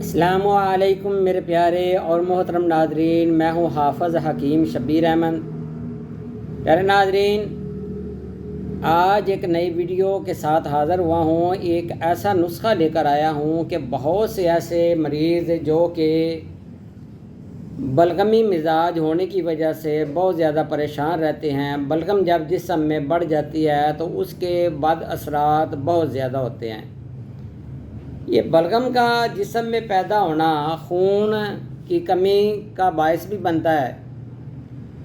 السلام علیکم میرے پیارے اور محترم ناظرین، میں ہوں حافظ حکیم شبیر احمد۔ پیارے ناظرین، آج ایک نئی ویڈیو کے ساتھ حاضر ہوا ہوں۔ ایک ایسا نسخہ لے کر آیا ہوں کہ بہت سے ایسے مریض جو کہ بلغمی مزاج ہونے کی وجہ سے بہت زیادہ پریشان رہتے ہیں۔ بلغم جب جسم میں بڑھ جاتی ہے تو اس کے بد اثرات بہت زیادہ ہوتے ہیں۔ یہ بلغم کا جسم میں پیدا ہونا خون کی کمی کا باعث بھی بنتا ہے،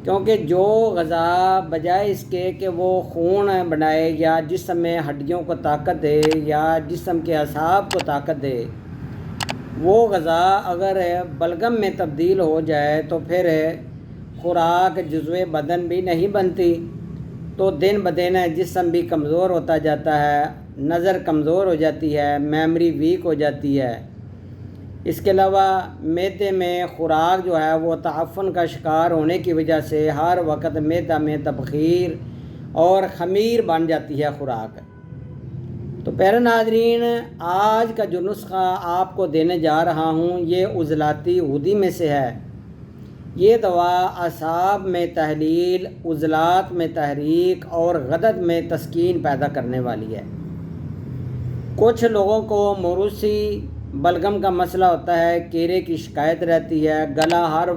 کیونکہ جو غذا بجائے اس کے کہ وہ خون بنائے یا جسم میں ہڈیوں کو طاقت دے یا جسم کے اعصاب کو طاقت دے، وہ غذا اگر بلغم میں تبدیل ہو جائے تو پھر خوراک جزو بدن بھی نہیں بنتی، تو دن بدن جسم بھی کمزور ہوتا جاتا ہے، نظر کمزور ہو جاتی ہے، میموری ویک ہو جاتی ہے۔ اس کے علاوہ معدے میں خوراک جو ہے وہ تعفن کا شکار ہونے کی وجہ سے ہر وقت معدہ میں تبخیر اور خمیر بن جاتی ہے خوراک۔ تو پیارے ناظرین، آج کا جو نسخہ آپ کو دینے جا رہا ہوں یہ عضلاتی عودی میں سے ہے۔ یہ دوا اعصاب میں تحلیل، عضلات میں تحریک اور غدد میں تسکین پیدا کرنے والی ہے۔ کچھ لوگوں کو موروثی بلغم کا مسئلہ ہوتا ہے، کیڑے کی شکایت رہتی ہے، گلا ہر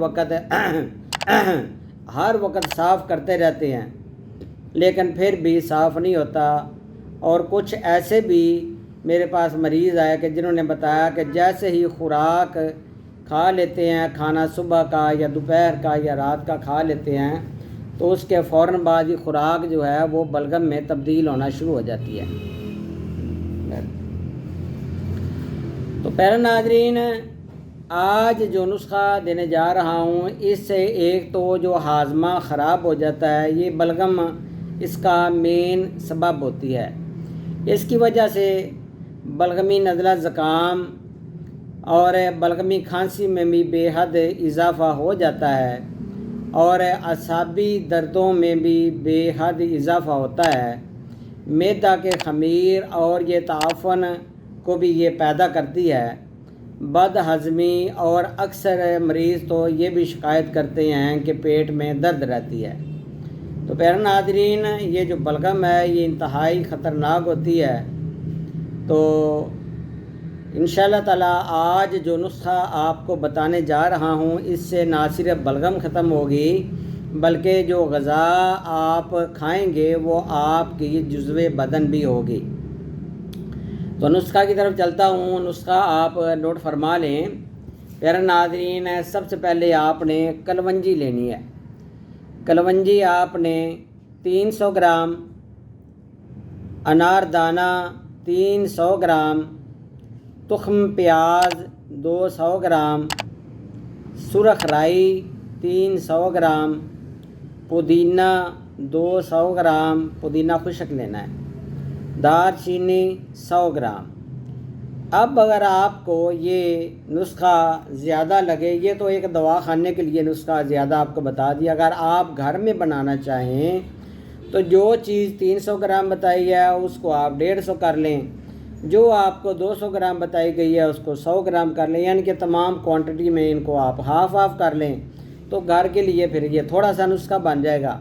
وقت صاف کرتے رہتے ہیں لیکن پھر بھی صاف نہیں ہوتا۔ اور کچھ ایسے بھی میرے پاس مریض آئے کہ جنہوں نے بتایا کہ جیسے ہی خوراک کھا لیتے ہیں، کھانا صبح کا یا دوپہر کا یا رات کا کھا لیتے ہیں تو اس کے فوراً بعد ہی خوراک جو ہے وہ بلغم میں تبدیل ہونا شروع ہو جاتی ہے۔ تو پیارے ناظرین، آج جو نسخہ دینے جا رہا ہوں اس سے ایک تو جو ہاضمہ خراب ہو جاتا ہے، یہ بلغم اس کا مین سبب ہوتی ہے۔ اس کی وجہ سے بلغمی نزلہ زکام اور بلغمی کھانسی میں بھی بے حد اضافہ ہو جاتا ہے اور اعصابی دردوں میں بھی بے حد اضافہ ہوتا ہے۔ معدہ کے خمیر اور یہ تعفن کو بھی یہ پیدا کرتی ہے، بد ہضمی، اور اکثر مریض تو یہ بھی شکایت کرتے ہیں کہ پیٹ میں درد رہتی ہے۔ تو پیارے ناظرین، یہ جو بلغم ہے یہ انتہائی خطرناک ہوتی ہے۔ تو انشاءاللہ تعالیٰ آج جو نسخہ آپ کو بتانے جا رہا ہوں اس سے نہ صرف بلغم ختم ہوگی بلکہ جو غذا آپ کھائیں گے وہ آپ کی جزو بدن بھی ہوگی۔ تو نسخہ کی طرف چلتا ہوں۔ نسخہ آپ نوٹ فرما لیں۔ پیارے ناظرین، سب سے پہلے آپ نے کلونجی لینی ہے۔ کلونجی آپ نے 300 گرام، انار دانہ 300 گرام، تخم پیاز 200 گرام، سرخ رائی 300 گرام، پودینہ 200 گرام، پودینہ خشک لینا ہے، دار چینی 100 گرام۔ اب اگر آپ کو یہ نسخہ زیادہ لگے، یہ تو ایک دوا خانے کے لیے نسخہ زیادہ آپ کو بتا دیا، اگر آپ گھر میں بنانا چاہیں تو جو چیز 300 گرام بتائی ہے اس کو آپ 150 کر لیں، جو آپ کو 200 گرام بتائی گئی ہے اس کو 100 گرام کر لیں، یعنی کہ تمام کوانٹٹی میں ان کو آپ ہاف کر لیں تو گھر کے لیے پھر یہ تھوڑا سا نسخہ بن جائے گا۔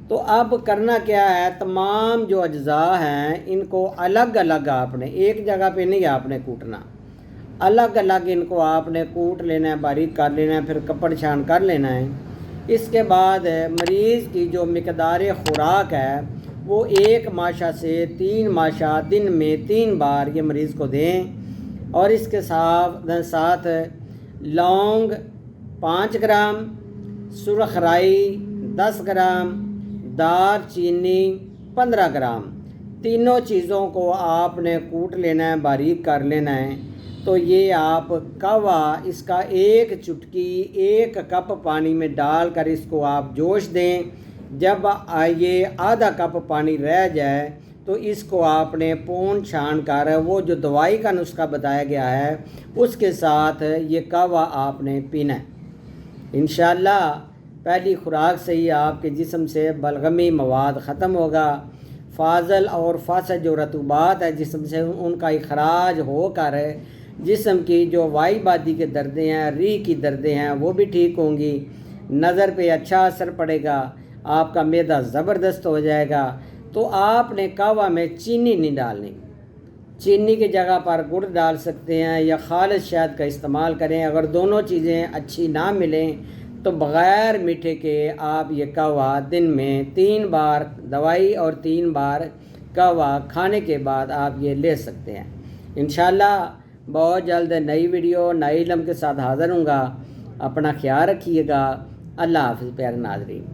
تو اب کرنا کیا ہے، تمام جو اجزاء ہیں ان کو الگ الگ آپ نے ایک جگہ پہ نہیں آپ نے کوٹنا، الگ الگ ان کو آپ نے کوٹ لینا ہے، باریک کر لینا ہے، پھر کپڑ چھان کر لینا ہے۔ اس کے بعد مریض کی جو مقدار خوراک ہے وہ 1 ماشا سے 3 ماشا دن میں 3 بار یہ مریض کو دیں، اور اس کے ساتھ لونگ 5 گرام، سرخ رائی 10 گرام، دار چینی 15 گرام، تینوں چیزوں کو آپ نے کوٹ لینا ہے، باریک کر لینا ہے۔ تو یہ آپ کوا اس کا 1 چٹکی 1 کپ پانی میں ڈال کر اس کو آپ جوش دیں۔ جب یہ آدھا کپ پانی رہ جائے تو اس کو آپ نے پون چھان کر وہ جو دوائی کا نسخہ بتایا گیا ہے اس کے ساتھ یہ کوا آپ نے پینا ہے۔ انشاءاللہ پہلی خوراک سے ہی آپ کے جسم سے بلغمی مواد ختم ہوگا، فاضل اور فاسد جو رطوبات ہے جسم سے ان کا اخراج ہو کر جسم کی جو وائی بادی کے دردیں ہیں، ریح کی دردیں ہیں، وہ بھی ٹھیک ہوں گی، نظر پہ اچھا اثر پڑے گا، آپ کا معدہ زبردست ہو جائے گا۔ تو آپ نے قہوہ میں چینی نہیں ڈالنی، چینی کی جگہ پر گڑ ڈال سکتے ہیں یا خالص شہد کا استعمال کریں۔ اگر دونوں چیزیں اچھی نہ ملیں تو بغیر میٹھے کے آپ یہ قہوہ دن میں 3 بار دوائی اور 3 بار قہوہ کھانے کے بعد آپ یہ لے سکتے ہیں۔ انشاءاللہ بہت جلد نئی ویڈیو نئی علم کے ساتھ حاضر ہوں گا۔ اپنا خیال رکھیے گا۔ اللہ حافظ پیارے ناظرین۔